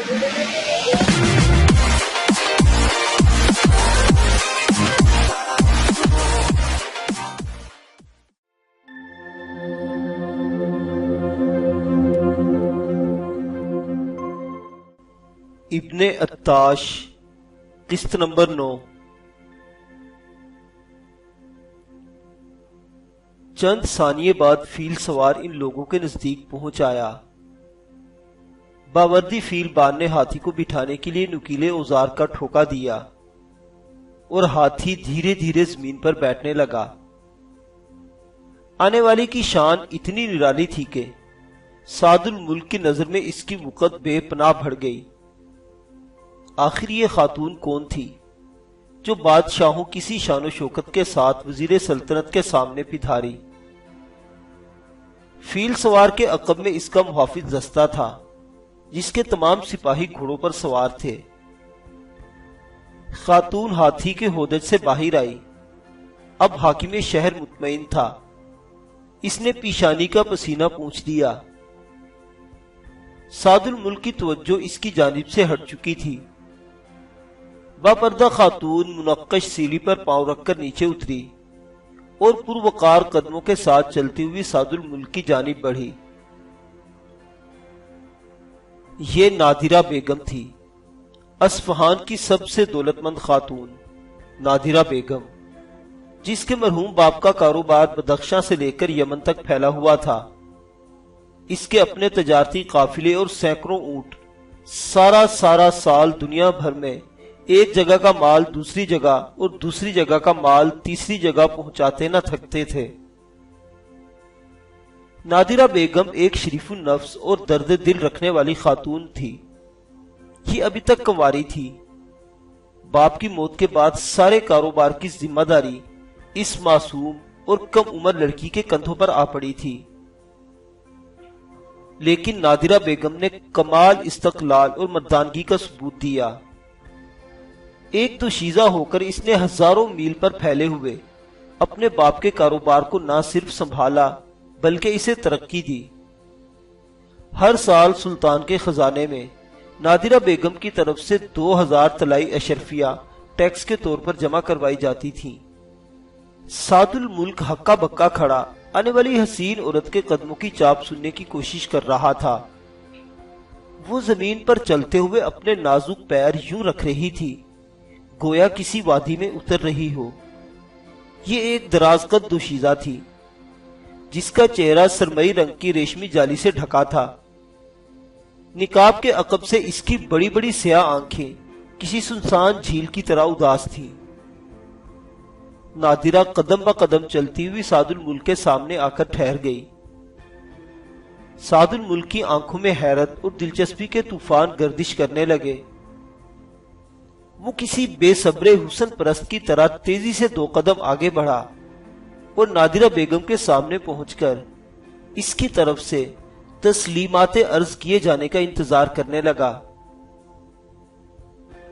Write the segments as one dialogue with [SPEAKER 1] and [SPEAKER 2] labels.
[SPEAKER 1] ابن عطاش قسط نمبر 9۔ چند ثانیے بعد فیل سوار ان لوگوں کے نزدیک پہنچ آیا۔ باوردی فیل بان نے ہاتھی کو بٹھانے کے لیے نکیلے اوزار کا ٹھوکا دیا اور ہاتھی دھیرے دھیرے زمین پر بیٹھنے لگا۔ آنے والی کی شان اتنی نرالی تھی کہ سعد الملک کی نظر میں اس کی وقت بے پناہ بڑھ گئی۔ آخر یہ خاتون کون تھی جو بادشاہوں کسی شان و شوکت کے ساتھ وزیر سلطنت کے سامنے پدھاری؟ فیل سوار کے عقب میں اس کا محافظ دستہ تھا جس کے تمام سپاہی گھوڑوں پر سوار تھے۔ خاتون ہاتھی کے ہودج سے باہر آئی۔ اب حاکم شہر مطمئن تھا۔ اس نے پیشانی کا پسینہ پونچھ دیا۔ سعد الملک کی توجہ اس کی جانب سے ہٹ چکی تھی۔ باپردہ خاتون منقش سیلی پر پاؤں رکھ کر نیچے اتری اور پروقار قدموں کے ساتھ چلتی ہوئی سعد الملک کی جانب بڑھی۔ یہ نادرہ بیگم تھی، اصفہان کی سب سے دولت مند خاتون نادرہ بیگم، جس کے مرحوم باپ کا کاروبار بدخشاں سے لے کر یمن تک پھیلا ہوا تھا۔ اس کے اپنے تجارتی قافلے اور سینکڑوں اونٹ سارا سال دنیا بھر میں ایک جگہ کا مال دوسری جگہ اور دوسری جگہ کا مال تیسری جگہ پہنچاتے نہ تھکتے تھے۔ نادرہ بیگم ایک شریف النفس اور درد دل رکھنے والی خاتون تھی۔ یہ ابھی تک کنواری تھی۔ باپ کی موت کے بعد سارے کاروبار کی ذمہ داری اس معصوم اور کم عمر لڑکی کے کندھوں پر آ پڑی تھی۔ لیکن نادرہ بیگم نے کمال استقلال اور مردانگی کا ثبوت دیا۔ ایک دوشیزہ ہو کر اس نے ہزاروں میل پر پھیلے ہوئے اپنے باپ کے کاروبار کو نہ صرف سنبھالا بلکہ اسے ترقی دی۔ ہر سال سلطان کے خزانے میں نادرہ بیگم کی طرف سے 2000 طلائی اشرفیہ ٹیکس کے طور پر جمع کروائی جاتی تھیں۔ سعد الملک ہکا بکا کھڑا آنے والی حسین عورت کے قدموں کی چاپ سننے کی کوشش کر رہا تھا۔ وہ زمین پر چلتے ہوئے اپنے نازک پیر یوں رکھ رہی تھی گویا کسی وادی میں اتر رہی ہو۔ یہ ایک دراز قد دوشیزہ تھی جس کا چہرہ سرمئی رنگ کی ریشمی جالی سے ڈھکا تھا۔ نقاب کے عقب سے اس کی بڑی بڑی سیاہ آنکھیں کسی سنسان جھیل کی طرح اداس تھیں۔ نادرہ قدم با قدم چلتی ہوئی سعد الملک کے سامنے آ کر ٹھہر گئی۔ سعد الملک کی آنکھوں میں حیرت اور دلچسپی کے طوفان گردش کرنے لگے۔ وہ کسی بے صبر حسن پرست کی طرح تیزی سے 2 قدم آگے بڑھا اور نادرہ بیگم کے سامنے پہنچ کر اس کی طرف سے تسلیمات عرض کیے جانے کا انتظار کرنے لگا۔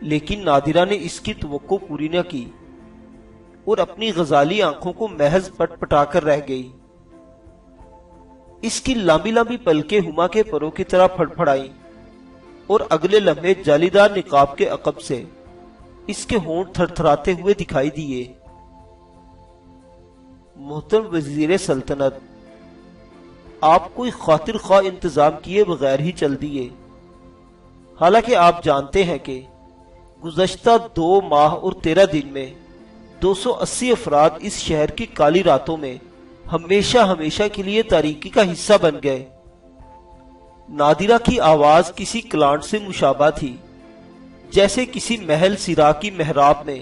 [SPEAKER 1] لیکن نادرہ نے اس کی توقع پوری نہ کی اور اپنی غزالی آنکھوں کو محض پٹ پٹا کر رہ گئی۔ اس کی لمبی لمبی پلکیں ہما کے پروں کی طرح پھڑ پھڑائیں اور اگلے لمحے جالی دار نقاب کے عقب سے اس کے ہونٹ تھر تھراتے ہوئے دکھائی دیے۔ محترم وزیر سلطنت، آپ کوئی خاطر خواہ انتظام کیے بغیر ہی چل دیے، حالانکہ آپ جانتے ہیں کہ گزشتہ 2 ماہ اور 13 دن میں 280 افراد اس شہر کی کالی راتوں میں ہمیشہ کے لیے تاریکی کا حصہ بن گئے۔ نادرہ کی آواز کسی کلانٹ سے مشابہ تھی، جیسے کسی محل سرا کی محراب میں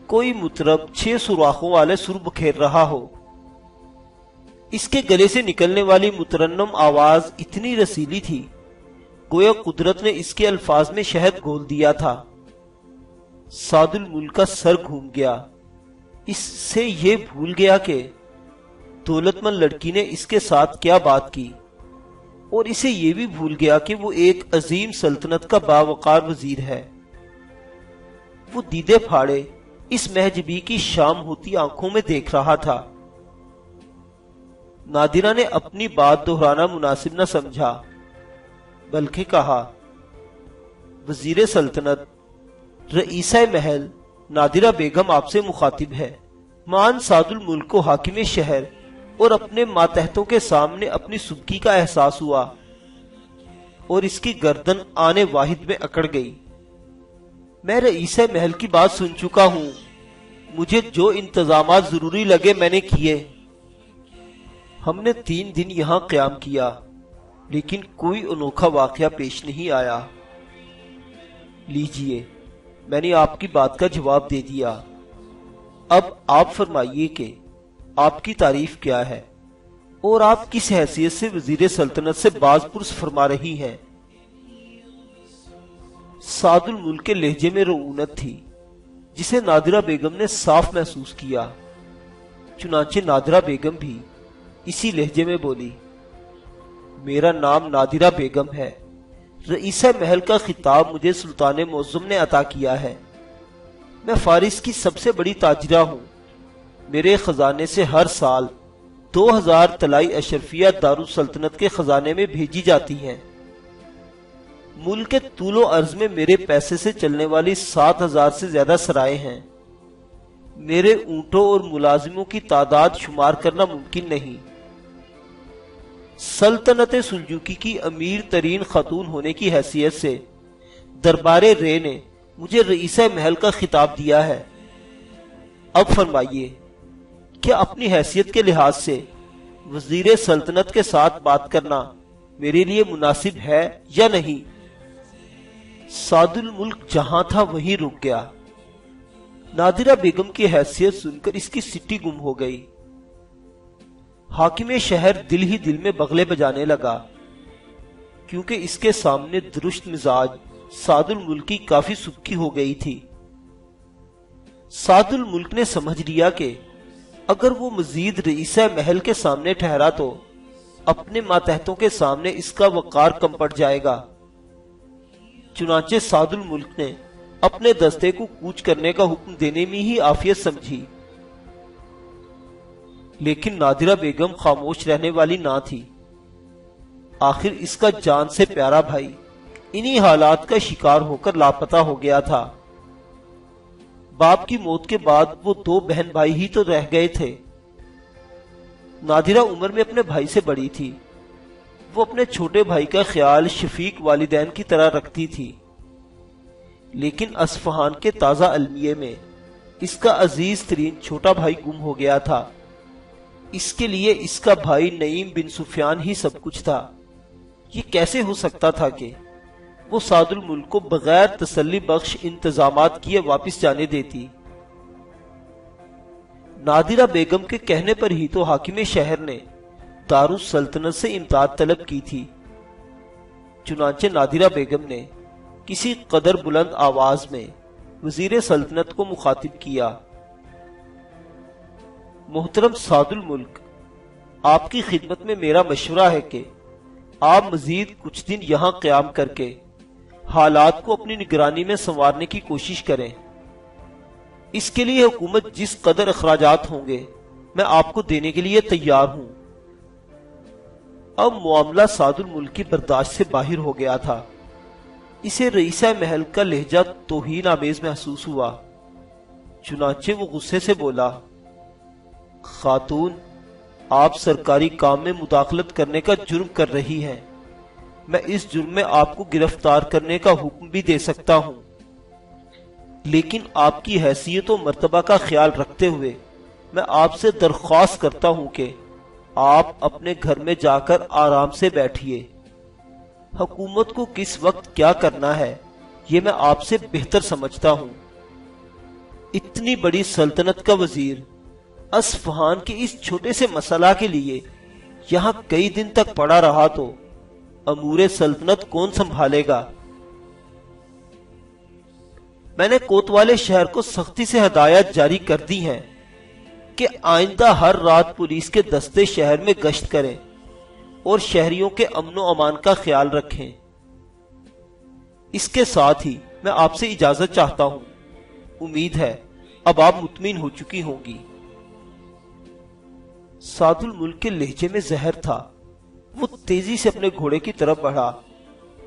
[SPEAKER 1] کوئی مطرب 6 سوراخوں والے سر بکھیر رہا ہو۔ اس کے گلے سے نکلنے والی مترنم آواز اتنی رسیلی تھی گویا قدرت نے اس کے الفاظ میں شہد گھول دیا تھا۔ سعد الملک کا سر گھوم گیا۔ اس سے یہ بھول گیا کہ دولت مند لڑکی نے اس کے ساتھ کیا بات کی، اور اسے یہ بھی بھول گیا کہ وہ ایک عظیم سلطنت کا باوقار وزیر ہے۔ وہ دیدے پھاڑے اس محجبی کی شام ہوتی آنکھوں میں دیکھ رہا تھا۔ نادرہ نے اپنی بات دہرانا مناسب نہ سمجھا، بلکہ کہا، وزیر سلطنت رئیسہ محل نادرہ بیگم آپ سے مخاطب ہے۔ مان سعد الملک کو حاکم شہر اور اپنے ماتحتوں کے سامنے اپنی سبکی کا احساس ہوا اور اس کی گردن آنے واحد میں اکڑ گئی۔ میں رئیسہ محل کی بات سن چکا ہوں، مجھے جو انتظامات ضروری لگے میں نے کیے۔ ہم نے 3 دن یہاں قیام کیا لیکن کوئی انوکھا واقعہ پیش نہیں آیا۔ لیجئے، میں نے آپ کی بات کا جواب دے دیا۔ اب آپ فرمائیے کہ آپ کی تعریف کیا ہے اور آپ کس حیثیت سے وزیر سلطنت سے باز پرس فرما رہی ہیں؟ سعد الملک کے لہجے میں رعونت تھی جسے نادرہ بیگم نے صاف محسوس کیا۔ چنانچہ نادرہ بیگم بھی اسی لہجے میں بولی، میرا نام نادرہ بیگم ہے، رئیسہ محل کا خطاب مجھے سلطان معظم نے عطا کیا ہے۔ میں فارس کی سب سے بڑی تاجرہ ہوں، میرے خزانے سے ہر سال 2000 طلائی اشرفیہ دارالسلطنت کے خزانے میں بھیجی جاتی ہیں۔ ملک کے طول و عرض میں میرے پیسے سے چلنے والی 7000 سے زیادہ سرائے ہیں۔ میرے اونٹوں اور ملازموں کی تعداد شمار کرنا ممکن نہیں۔ سلطنت سلجوقی کی امیر ترین خاتون ہونے کی حیثیت سے دربار رے نے مجھے رئیسہ محل کا خطاب دیا ہے۔ اب فرمائیے، کیا اپنی حیثیت کے لحاظ سے وزیر سلطنت کے ساتھ بات کرنا میرے لیے مناسب ہے یا نہیں؟ سعد الملک جہاں تھا وہیں رک گیا۔ نادرہ بیگم کی حیثیت سن کر اس کی سٹی گم ہو گئی۔ حاکم شہر دل ہی دل میں بغلے بجانے لگا کیونکہ اس کے سامنے درشت مزاج سعد الملک کی کافی سبکی ہو گئی تھی۔ سعد الملک نے سمجھ لیا کہ اگر وہ مزید رئیسہ محل کے سامنے ٹھہرا تو اپنے ماتحتوں کے سامنے اس کا وقار کم پڑ جائے گا۔ چنانچہ سعد الملک نے اپنے دستے کو کوچ کرنے کا حکم دینے میں ہی عافیت سمجھی۔ لیکن نادرہ بیگم خاموش رہنے والی نہ تھی۔ آخر اس کا جان سے پیارا بھائی انہی حالات کا شکار ہو کر لاپتہ ہو گیا تھا۔ باپ کی موت کے بعد وہ 2 بہن بھائی ہی تو رہ گئے تھے۔ نادرہ عمر میں اپنے بھائی سے بڑی تھی۔ وہ اپنے چھوٹے بھائی کا خیال شفیق والدین کی طرح رکھتی تھی، لیکن اصفہان کے تازہ المیے میں اس کا عزیز ترین چھوٹا بھائی گم ہو گیا تھا۔ اس کے لیے اس کا بھائی نعیم بن سفیان ہی سب کچھ تھا۔ یہ کیسے ہو سکتا تھا کہ وہ سعد الملک کو بغیر تسلی بخش انتظامات کیے واپس جانے دیتی؟ نادرہ بیگم کے کہنے پر ہی تو حاکم شہر نے دارالسلطنت سے امداد طلب کی تھی۔ چنانچہ نادرہ بیگم نے کسی قدر بلند آواز میں وزیر سلطنت کو مخاطب کیا، محترم سعد الملک، آپ کی خدمت میں میرا مشورہ ہے کہ آپ مزید کچھ دن یہاں قیام کر کے حالات کو اپنی نگرانی میں سنوارنے کی کوشش کریں۔ اس کے لیے حکومت جس قدر اخراجات ہوں گے میں آپ کو دینے کے لیے تیار ہوں۔ اب معاملہ سعد الملک کی برداشت سے باہر ہو گیا تھا۔ اسے رئیسہ محل کا لہجہ توہین آمیز محسوس ہوا۔ چنانچہ وہ غصے سے بولا، خاتون، آپ سرکاری کام میں مداخلت کرنے کا جرم کر رہی ہیں۔ میں اس جرم میں آپ کو گرفتار کرنے کا حکم بھی دے سکتا ہوں، لیکن آپ کی حیثیت و مرتبہ کا خیال رکھتے ہوئے میں آپ سے درخواست کرتا ہوں کہ آپ اپنے گھر میں جا کر آرام سے بیٹھیے۔ حکومت کو کس وقت کیا کرنا ہے یہ میں آپ سے بہتر سمجھتا ہوں۔ اتنی بڑی سلطنت کا وزیر اصفہان کے اس چھوٹے سے مسئلہ کے لیے یہاں کئی دن تک پڑا رہا تو امور سلطنت کون سنبھالے گا؟ میں نے کوتوال شہر کو سختی سے ہدایت جاری کر دی ہیں کہ آئندہ ہر رات پولیس کے دستے شہر میں گشت کریں اور شہریوں کے امن و امان کا خیال رکھیں۔ اس کے ساتھ ہی میں آپ سے اجازت چاہتا ہوں۔ امید ہے اب آپ مطمئن ہو چکی ہوں گی۔ سعد الملک کے لہجے میں زہر تھا۔ وہ تیزی سے اپنے گھوڑے کی طرف بڑھا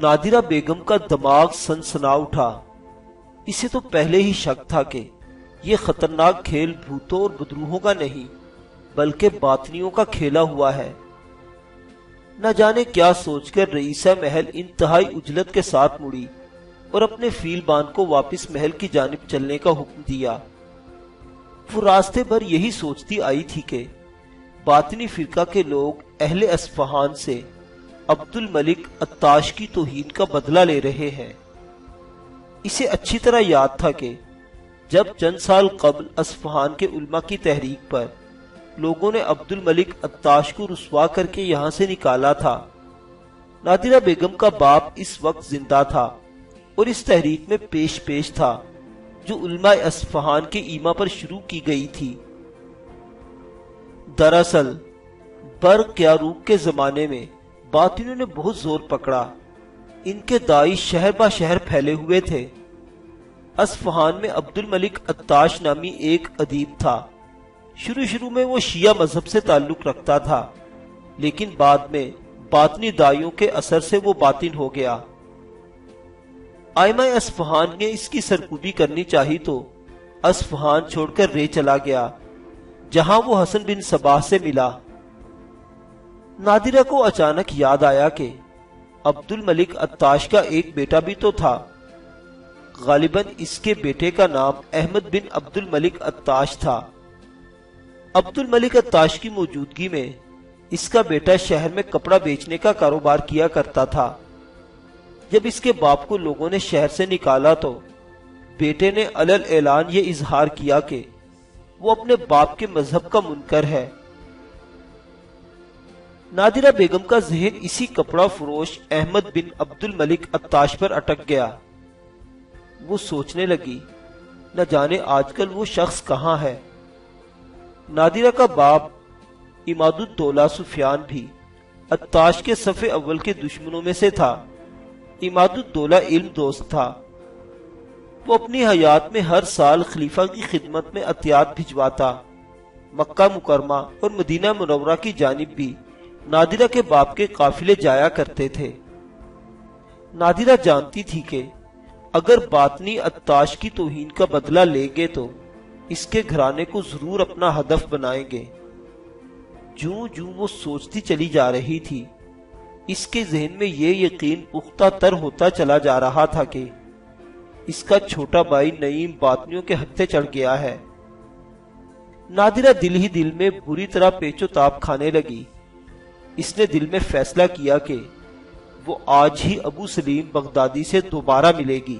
[SPEAKER 1] نادرہ بیگم کا دماغ سنسنا اٹھا۔ اسے تو پہلے ہی شک تھا کہ یہ خطرناک کھیل بھوتوں اور بدروہوں کا نہیں بلکہ باطنیوں کا کھیلا ہوا ہے۔ نہ جانے کیا سوچ کر رئیسہ محل انتہائی عجلت کے ساتھ مڑی اور اپنے فیل بان کو واپس محل کی جانب چلنے کا حکم دیا۔ وہ راستے بھر یہی سوچتی آئی تھی کہ باطنی فرقہ کے لوگ اہل اصفہان سے عبد الملک عطاش کی توہین کا بدلہ لے رہے ہیں۔ اسے اچھی طرح یاد تھا کہ جب چند سال قبل اصفہان کے علماء کی تحریک پر لوگوں نے عبد الملک عطاش کو رسوا کر کے یہاں سے نکالا تھا، نادرہ بیگم کا باپ اس وقت زندہ تھا اور اس تحریک میں پیش تھا جو علماء اصفہان کے ایما پر شروع کی گئی تھی۔ دراصل برق یاروق کے زمانے میں باطنیوں نے بہت زور پکڑا۔ ان کے داعی شہر با شہر پھیلے ہوئے تھے۔ اصفہان میں عبد الملک عطاش نامی ایک ادیب تھا۔ شروع میں وہ شیعہ مذہب سے تعلق رکھتا تھا، لیکن بعد میں باطنی داعیوں کے اثر سے وہ باطن ہو گیا۔ آئمہ اصفہان نے اس کی سرکوبی کرنی چاہی تو اصفہان چھوڑ کر رے چلا گیا، جہاں وہ حسن بن صباح سے ملا۔ نادرہ کو اچانک یاد آیا کہ عبد الملک عطاش کا ایک بیٹا بھی تو تھا۔ غالباً اس کے بیٹے کا نام احمد بن عبد الملک عطاش تھا۔ عبد الملک عطاش کی موجودگی میں اس کا بیٹا شہر میں کپڑا بیچنے کا کاروبار کیا کرتا تھا۔ جب اس کے باپ کو لوگوں نے شہر سے نکالا تو بیٹے نے علل اعلان یہ اظہار کیا کہ وہ اپنے باپ کے مذہب کا منکر ہے۔ نادرہ بیگم کا ذہن اسی کپڑا فروش احمد بن عبد الملک عطاش پر اٹک گیا۔ وہ سوچنے لگی، نہ جانے آج کل وہ شخص کہاں ہے۔ نادرہ کا باپ عماد الدولہ سفیان بھی عطاش کے صف اول کے دشمنوں میں سے تھا۔ عماد الدولہ علم دوست تھا۔ وہ اپنی حیات میں ہر سال خلیفہ کی خدمت میں عطیات بھجواتا۔ مکہ مکرمہ اور مدینہ منورہ کی جانب بھی نادرہ کے باپ کے قافلے جایا کرتے تھے۔ نادرہ جانتی تھی کہ اگر باطنی عطاش کی توہین کا بدلہ لیں گے تو اس کے گھرانے کو ضرور اپنا ہدف بنائیں گے۔ جوں وہ سوچتی چلی جا رہی تھی، اس کے ذہن میں یہ یقین پختہ تر ہوتا چلا جا رہا تھا کہ اس کا چھوٹا بھائی نعیم باطنیوں کے ہتھے چڑھ گیا ہے۔ نادرہ دل ہی دل میں بری طرح پیچ و تاب کھانے لگی۔ اس نے دل میں فیصلہ کیا کہ وہ آج ہی ابو سلیم بغدادی سے دوبارہ ملے گی۔